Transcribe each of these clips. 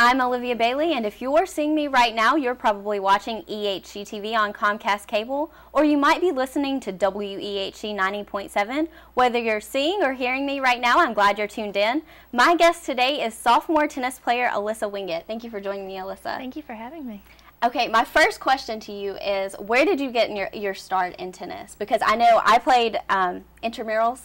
I'm Olivia Bailey, and if you're seeing me right now, you're probably watching EHC-TV on Comcast Cable, or you might be listening to WEHC 90.7. Whether you're seeing or hearing me right now, I'm glad you're tuned in. My guest today is sophomore tennis player Alyssa Wingate. Thank you for joining me, Alyssa. Thank you for having me. Okay, my first question to you is, where did you get your start in tennis? Because I know I played intramurals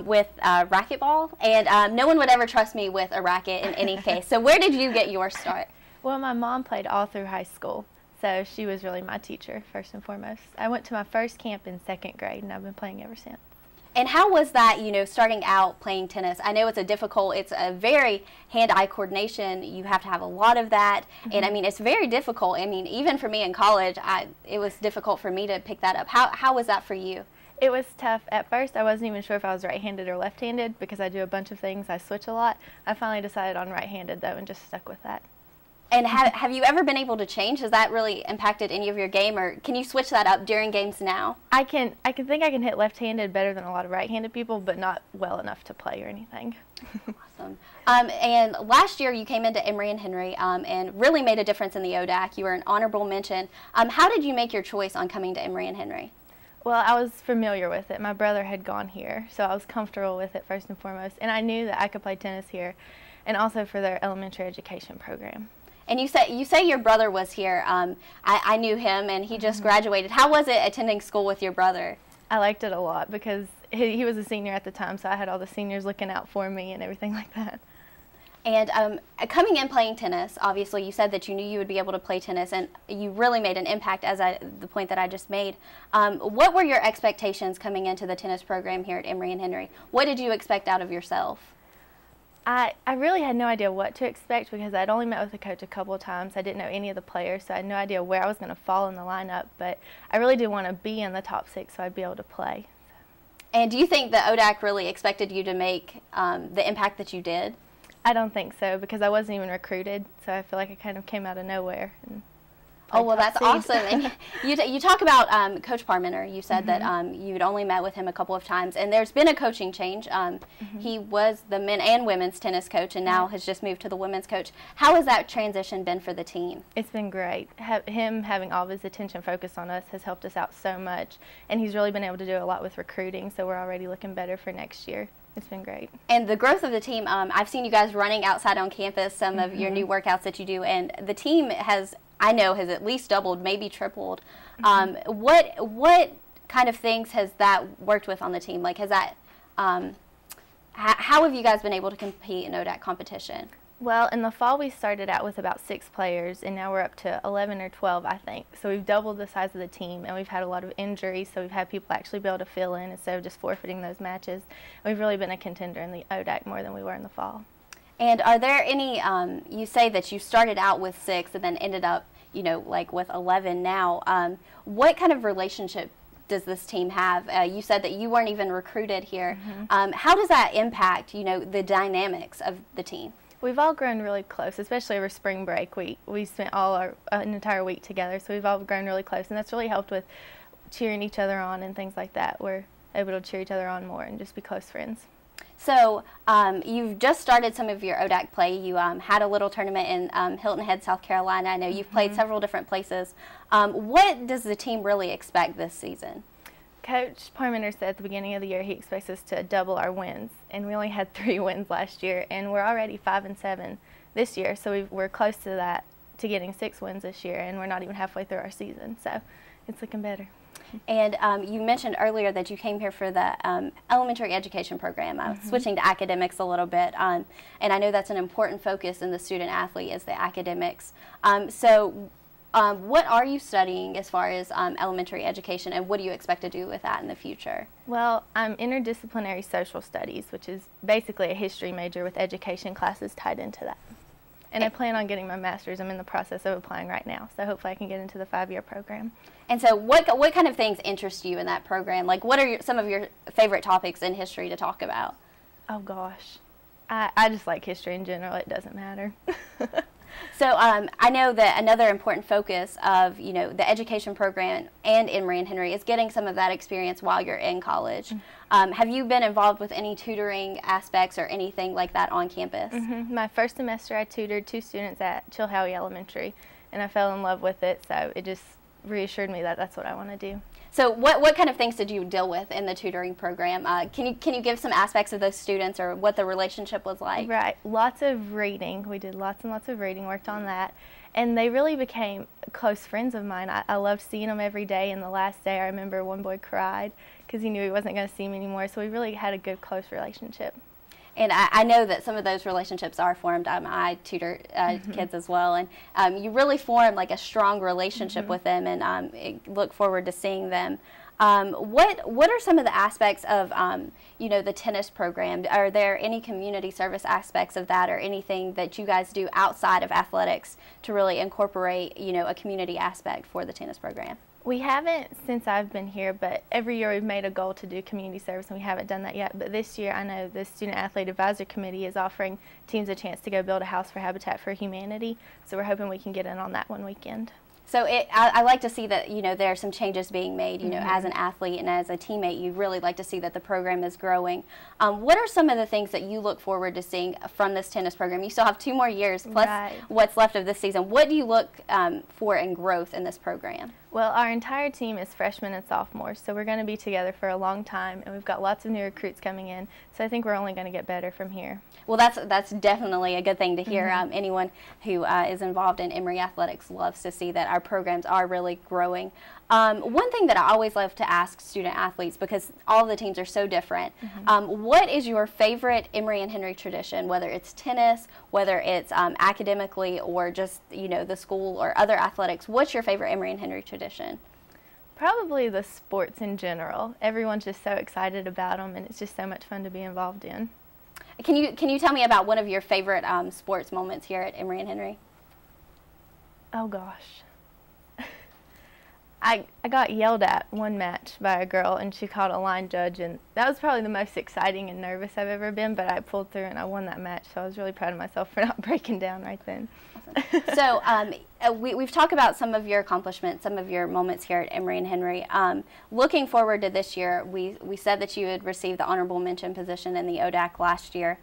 with racquetball, and no one would ever trust me with a racket in any case. So where did you get your start? Well, my mom played all through high school, so she was really my teacher, first and foremost. I went to my first camp in 2nd grade, and I've been playing ever since. And how was that, starting out playing tennis? I know it's a very hand-eye coordination. You have to have a lot of that. And I mean, it's very difficult. I mean, even for me in college, it was difficult for me to pick that up. How was that for you? It was tough. At first, I wasn't even sure if I was right-handed or left-handed because I do a bunch of things. I switch a lot. I finally decided on right-handed, though, and just stuck with that. And have you ever been able to change? Has that really impacted any of your game, or can you switch that up during games now? I think I can hit left-handed better than a lot of right-handed people, but not well enough to play or anything. Awesome. And last year you came into Emory Henry and really made a difference in the ODAC. You were an honorable mention. How did you make your choice on coming to Emory Henry? Well, I was familiar with it. My brother had gone here, so I was comfortable with it first and foremost. And I knew that I could play tennis here, and also for their elementary education program. And you say your brother was here. I knew him, and he just graduated. How was it attending school with your brother? I liked it a lot because he was a senior at the time, so I had all the seniors looking out for me and everything like that. And coming in playing tennis, obviously you said that you knew you would be able to play tennis, and you really made an impact, as the point that I just made. What were your expectations coming into the tennis program here at Emory and Henry? What did you expect out of yourself? I really had no idea what to expect because I'd only met with the coach a couple of times. I didn't know any of the players, so I had no idea where I was going to fall in the lineup. But I really did want to be in the top 6 so I'd be able to play. And do you think the ODAC really expected you to make the impact that you did? I don't think so because I wasn't even recruited, so I feel like I kind of came out of nowhere. And oh, well, that's awesome. And you talk about Coach Parmenter. You said that you'd only met with him a couple of times, and there's been a coaching change. He was the men and women's tennis coach, and now has just moved to the women's coach. How has that transition been for the team? It's been great. Him having all of his attention focused on us has helped us out so much, and he's really been able to do a lot with recruiting, so we're already looking better for next year. It's been great. And the growth of the team, I've seen you guys running outside on campus, some of your new workouts that you do, and the team I know has at least doubled, maybe tripled. What kind of things has that worked with on the team? Like, has that, how have you guys been able to compete in ODAC competition? Well, in the fall we started out with about 6 players, and now we're up to 11 or 12, I think. So we've doubled the size of the team, and we've had a lot of injuries, so we've had people actually be able to fill in instead of just forfeiting those matches. We've really been a contender in the ODAC more than we were in the fall. And are there any, you say that you started out with 6 and then ended up, like with 11 now. What kind of relationship does this team have? You said that you weren't even recruited here. How does that impact, the dynamics of the team? We've all grown really close, especially over spring break. We spent an entire week together, so we've all grown really close, and that's really helped with cheering each other on and things like that. We're able to cheer each other on more and just be close friends. So you've just started some of your ODAC play. You had a little tournament in Hilton Head, South Carolina. I know you've played several different places. What does the team really expect this season? Coach Parmenter said at the beginning of the year he expects us to double our wins, and we only had 3 wins last year, and we're already 5-7 this year, so we're close to that, to getting 6 wins this year, and we're not even halfway through our season, so it's looking better. And you mentioned earlier that you came here for the elementary education program, switching to academics a little bit, and I know that's an important focus in the student athlete is the academics. What are you studying as far as elementary education, and what do you expect to do with that in the future? Well, I'm interdisciplinary social studies, which is basically a history major with education classes tied into that. And I plan on getting my master's. I'm in the process of applying right now, so hopefully I can get into the 5-year program. And so what kind of things interest you in that program? Like, what are some of your favorite topics in history to talk about? Oh, gosh. I just like history in general. It doesn't matter. So I know that another important focus of, the education program and Emory and Henry is getting some of that experience while you're in college. Have you been involved with any tutoring aspects or anything like that on campus? My first semester I tutored 2 students at Chilhowie Elementary, and I fell in love with it, so it just reassured me that that's what I want to do. So what kind of things did you deal with in the tutoring program? Can you give some aspects of those students or what the relationship was like? Right. Lots of reading. We did lots and lots of reading, worked on that. And they really became close friends of mine. I loved seeing them every day, and the last day I remember one boy cried because he knew he wasn't going to see me anymore. So we really had a good, close relationship. And I know that some of those relationships are formed. I tutor kids as well, and you really form like a strong relationship with them, and look forward to seeing them. What are some of the aspects of the tennis program? Are there any community service aspects of that, or anything that you guys do outside of athletics to really incorporate a community aspect for the tennis program? We haven't since I've been here, but every year we've made a goal to do community service, and we haven't done that yet. But this year I know the Student Athlete Advisory Committee is offering teams a chance to go build a house for Habitat for Humanity, so we're hoping we can get in on that one weekend. So I like to see that there are some changes being made. As an athlete and as a teammate, you really like to see that the program is growing. What are some of the things that you look forward to seeing from this tennis program? You still have 2 more years plus what's left of this season. What do you look for in growth in this program? Well, our entire team is freshmen and sophomores, so we're going to be together for a long time, and we've got lots of new recruits coming in, so I think we're only going to get better from here. Well, that's definitely a good thing to hear. Anyone who is involved in Emory athletics loves to see that our programs are really growing. One thing that I always love to ask student athletes, because all the teams are so different, what is your favorite Emory and Henry tradition, whether it's tennis, whether it's academically, or just the school or other athletics? What's your favorite Emory and Henry tradition? Probably the sports in general. Everyone's just so excited about them, and it's just so much fun to be involved in. Can you tell me about one of your favorite sports moments here at Emory and Henry? Oh gosh. I got yelled at one match by a girl, and she called a line judge, and that was probably the most exciting and nervous I've ever been, but I pulled through and I won that match, so I was really proud of myself for not breaking down right then. Awesome. So we've talked about some of your accomplishments, some of your moments here at Emory and Henry. Looking forward to this year, we said that you had received the honorable mention position in the ODAC last year.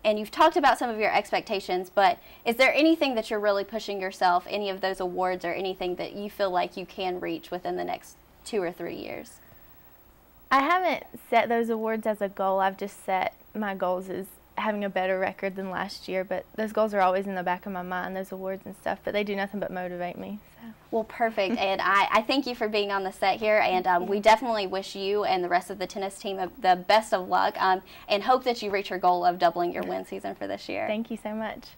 And you've talked about some of your expectations, but is there anything that you're really pushing yourself, any of those awards or anything that you feel like you can reach within the next 2 or 3 years? I haven't set those awards as a goal. I've just set my goals as having a better record than last year, but those goals are always in the back of my mind, those awards and stuff, but they do nothing but motivate me. So. Well, perfect, and I thank you for being on the set here, and we definitely wish you and the rest of the tennis team the best of luck, and hope that you reach your goal of doubling your win season for this year. Thank you so much.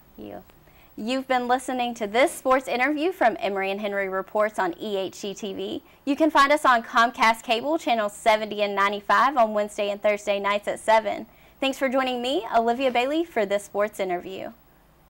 You've been listening to this sports interview from Emory and Henry Reports on EHC-TV. You can find us on Comcast Cable Channels 70 and 95 on Wednesday and Thursday nights at 7. Thanks for joining me, Olivia Bailey, for this sports interview.